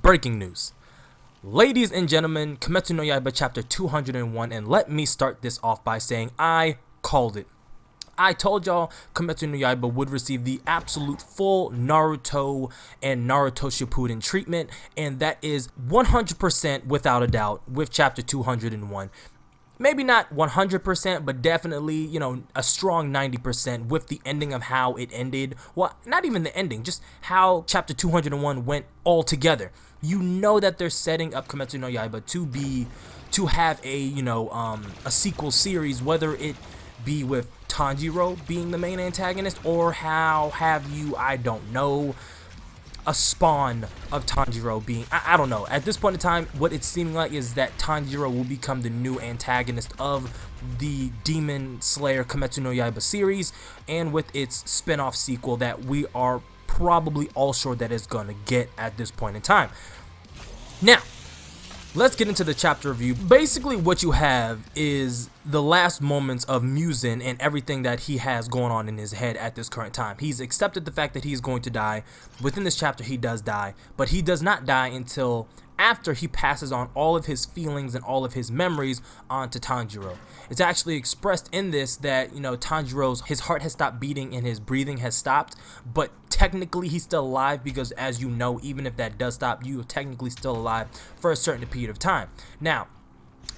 Breaking news. Ladies and gentlemen, Kimetsu no Yaiba chapter 201, and let me start this off by saying I called it. I told y'all Kimetsu no Yaiba would receive the absolute full Naruto and Naruto Shippuden treatment, and that is 100% without a doubt with chapter 201. Maybe not 100%, but definitely, a strong 90% with the ending of how it ended. Well, not even the ending, just how chapter 201 went all together. You know that they're setting up Kimetsu no Yaiba to have a sequel series, whether it be with Tanjiro being the main antagonist, or how have you, I don't know, a spawn of Tanjiro being, I don't know. At this point in time, what it's seeming like is that Tanjiro will become the new antagonist of the Demon Slayer Kimetsu no Yaiba series, and with its spin-off sequel that we are probably all sure that it's gonna get at this point in time. Now, let's get into the chapter review. Basically, what you have is the last moments of Muzan and everything that he has going on in his head at this current time. He's accepted the fact that he's going to die. Within this chapter, he does die, but he does not die until after he passes on all of his feelings and all of his memories onto Tanjiro. It's actually expressed in this that, his heart has stopped beating and his breathing has stopped, but technically he's still alive because, as you know, even if that does stop, you are technically still alive for a certain period of time. Now,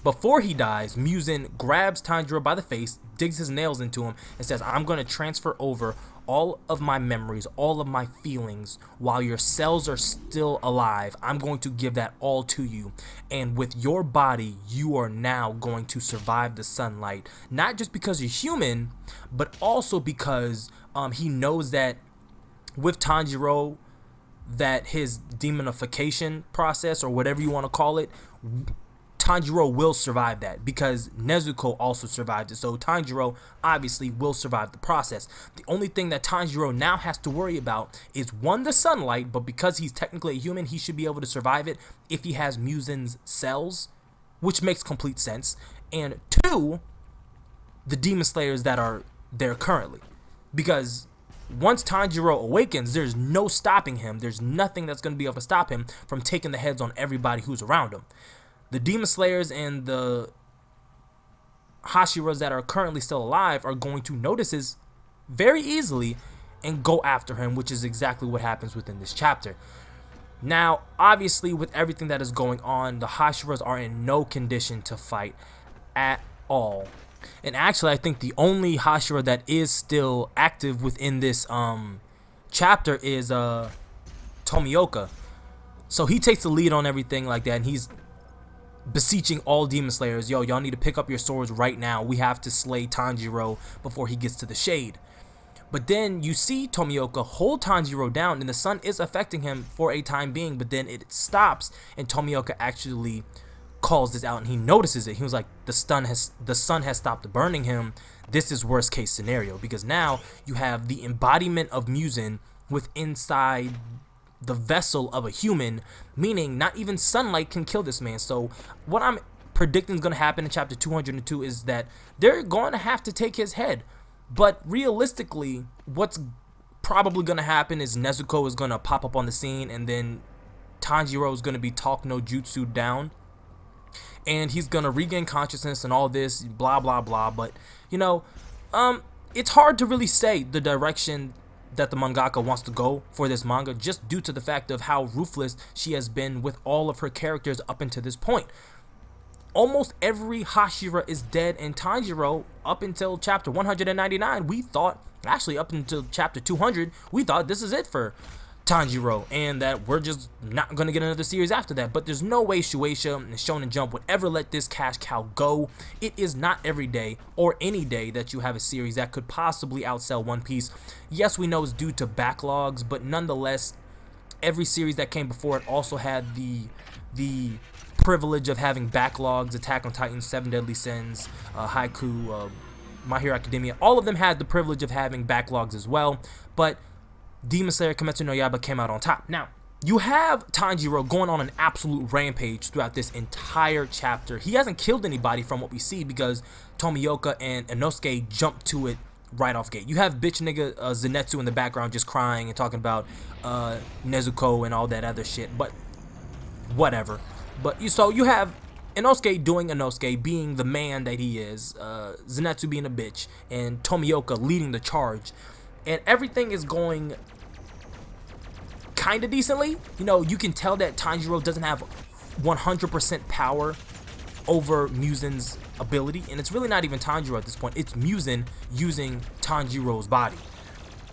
before he dies, Muzan grabs Tanjiro by the face, digs his nails into him, and says, I'm going to transfer over all of my memories, all of my feelings, while your cells are still alive. I'm going to give that all to you. And with your body, you are now going to survive the sunlight. Not just because you're human, but also because he knows that with Tanjiro, that his demonification process, or whatever you want to call it, Tanjiro will survive that because Nezuko also survived it. So Tanjiro obviously will survive the process. The only thing that Tanjiro now has to worry about is, one, the sunlight, but because he's technically a human, he should be able to survive it if he has Muzan's cells, which makes complete sense. And two, the Demon Slayers that are there currently. Because once Tanjiro awakens, there's no stopping him. There's nothing that's going to be able to stop him from taking the heads on everybody who's around him. The Demon Slayers and the Hashiras that are currently still alive are going to notice this very easily and go after him, which is exactly what happens within this chapter. Now, obviously, with everything that is going on, the Hashiras are in no condition to fight at all. And actually, I think the only Hashira that is still active within this chapter is Tomioka. So he takes the lead on everything like that, and he's beseeching all Demon Slayers, y'all need to pick up your swords right now. We have to slay Tanjiro before he gets to the shade. But then you see Tomioka hold Tanjiro down, and the sun is affecting him for a time being, but then it stops, and Tomioka actually calls this out, and he notices it. He was like, the sun has stopped burning him. This is worst case scenario, because now you have the embodiment of Muzan with inside the vessel of a human, meaning not even sunlight can kill this man. So what I'm predicting is going to happen in chapter 202 is that they're going to have to take his head. But realistically, what's probably going to happen is Nezuko is going to pop up on the scene, and then Tanjiro is going to be talk no jutsu down, and he's going to regain consciousness and all this blah blah blah. But it's hard to really say the direction that the mangaka wants to go for this manga, just due to the fact of how ruthless she has been with all of her characters up until this point. Almost every Hashira is dead, and Tanjiro, up until chapter 199, we thought, actually up until chapter 200, we thought this is it for Tanjiro, and that we're just not going to get another series after that. But there's no way Shueisha and Shonen Jump would ever let this cash cow go. It is not every day or any day that you have a series that could possibly outsell One Piece. Yes, we know it's due to backlogs, but nonetheless, every series that came before it also had the privilege of having backlogs. Attack on Titan, Seven Deadly Sins, Haiku, My Hero Academia, all of them had the privilege of having backlogs as well. But Demon Slayer Kimetsu no Yaiba came out on top. Now, you have Tanjiro going on an absolute rampage throughout this entire chapter. He hasn't killed anybody from what we see because Tomioka and Inosuke jumped to it right off gate. You have bitch nigga Zenitsu in the background just crying and talking about Nezuko and all that other shit. But whatever. But you have Inosuke doing Inosuke, being the man that he is, Zenitsu being a bitch, and Tomioka leading the charge, and everything is going kind of decently. You know, you can tell that Tanjiro doesn't have 100% power over Musen's ability, and it's really not even Tanjiro at this point. It's Musen using Tanjiro's body.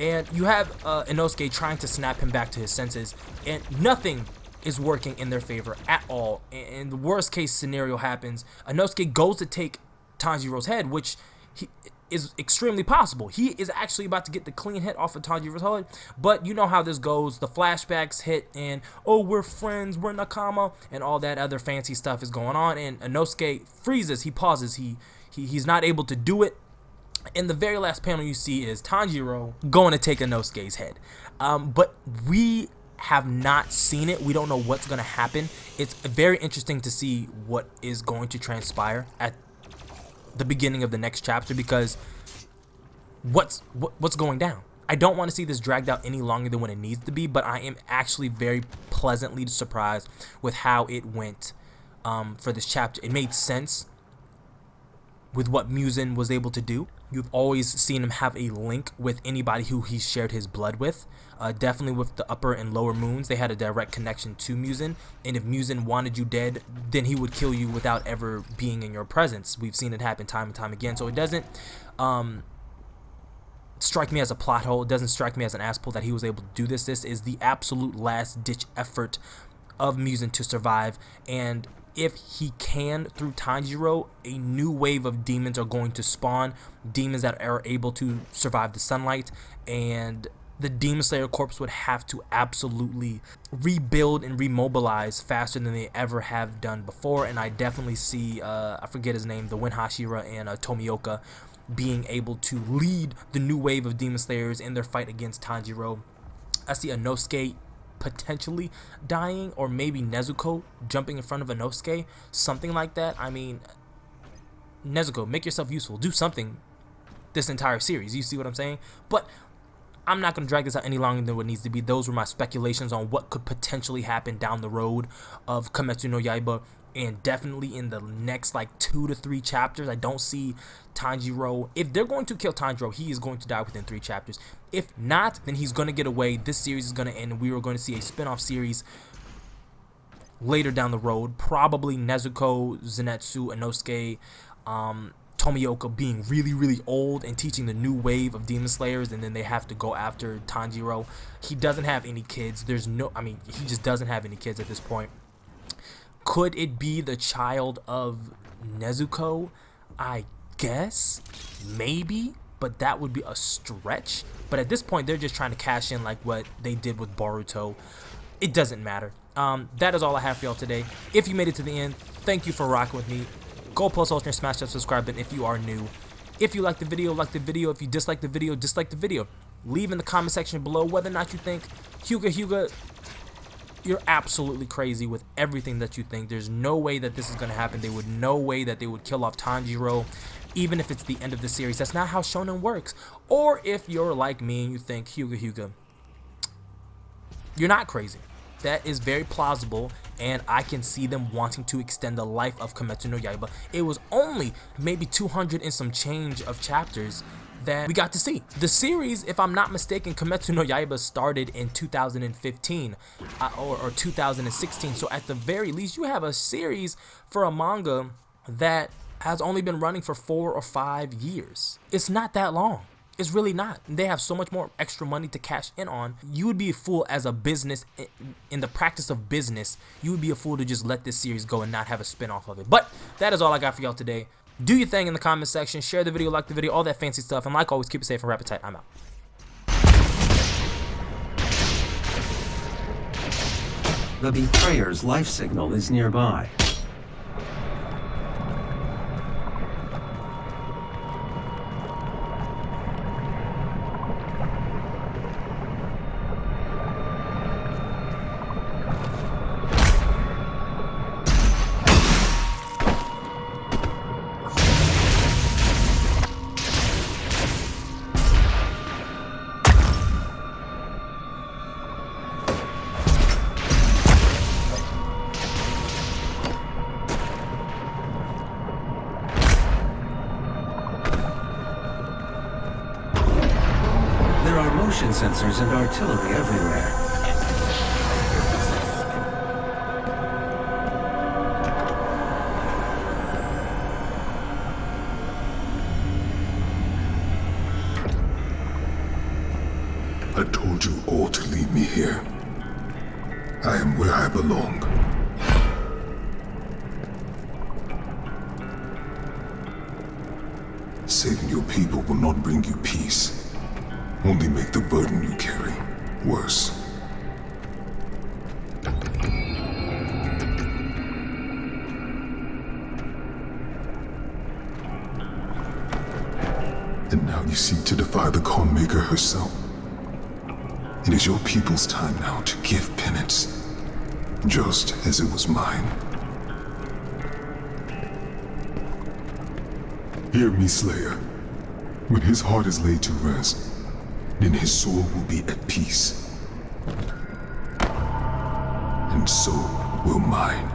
And you have Inosuke trying to snap him back to his senses, and nothing is working in their favor at all. And the worst case scenario happens. Inosuke goes to take Tanjiro's head, which is extremely possible. He is actually about to get the clean hit off of Tanjiro's head, but you know how this goes. The flashbacks hit, and oh, we're friends, we're Nakama, and all that other fancy stuff is going on, and Inosuke freezes, he pauses, he's not able to do it. And the very last panel you see is Tanjiro going to take Inosuke's head. But we have not seen it. We don't know what's going to happen. It's very interesting to see what is going to transpire at the beginning of the next chapter, because what's going down? I don't want to see this dragged out any longer than what it needs to be, but I am actually very pleasantly surprised with how it went for this chapter. It made sense with what Musen was able to do. You've always seen him have a link with anybody who he shared his blood with. Definitely with the upper and lower moons, they had a direct connection to Musen. And if Musen wanted you dead, then he would kill you without ever being in your presence. We've seen it happen time and time again. So it doesn't strike me as a plot hole. It doesn't strike me as an ass pull that he was able to do this. This is the absolute last ditch effort of Musen to survive. And if he can, through Tanjiro, a new wave of demons are going to spawn. Demons that are able to survive the sunlight, and the Demon Slayer corpse would have to absolutely rebuild and remobilize faster than they ever have done before. And I definitely see, I forget his name, the Win Hashira and Tomioka being able to lead the new wave of Demon Slayers in their fight against Tanjiro. I see Inosuke potentially dying, or maybe Nezuko jumping in front of Inosuke, something like that. I mean, Nezuko, make yourself useful, do something this entire series, you see what I'm saying? But I'm not going to drag this out any longer than what needs to be. Those were my speculations on what could potentially happen down the road of Kimetsu no Yaiba, and definitely in the next like 2 to 3 chapters. I don't see Tanjiro, if they're going to kill Tanjiro, he is going to die within 3 chapters. If not, then he's going to get away. This series is going to end, and we are going to see a spin-off series later down the road. Probably Nezuko, Zenitsu, Inosuke, Tomioka being really, really old and teaching the new wave of Demon Slayers, and then they have to go after Tanjiro. He doesn't have any kids. He just doesn't have any kids at this point. Could it be the child of Nezuko? I guess, maybe, but that would be a stretch. But at this point, they're just trying to cash in like what they did with Boruto. It doesn't matter. That is all I have for y'all today. If you made it to the end, thank you for rocking with me. Go post, ultra, and smash that subscribe button if you are new. If you like the video, like the video. If you dislike the video, dislike the video. Leave in the comment section below whether or not you think Hyuga, you're absolutely crazy with everything that you think. There's no way that this is going to happen. There would no way that they would kill off Tanjiro, even if it's the end of the series. That's not how shonen works. Or if you're like me and you think Hyuga, you're not crazy. That is very plausible, and I can see them wanting to extend the life of Kimetsu no Yaiba. It was only maybe 200 and some change of chapters that we got to see. The series, if I'm not mistaken, Kimetsu no Yaiba started in 2015 or 2016. So at the very least, you have a series for a manga that has only been running for 4 or 5 years. It's not that long. It's really not. They have so much more extra money to cash in on. You would be a fool as a business, in the practice of business, you would be a fool to just let this series go and not have a spin-off of it. But that is all I got for y'all today. Do your thing in the comment section. Share the video, like the video, all that fancy stuff. And like always, keep it safe and wrap it tight. I'm out. The betrayer's life signal is nearby. are motion sensors and artillery everywhere. I told you all to leave me here. I am where I belong. Saving your people will not bring you peace, only make the burden you carry worse. And now you seek to defy the Calm Maker herself. It is your people's time now to give penance, just as it was mine. Hear me, Slayer. When his heart is laid to rest, then his soul will be at peace. And so will mine.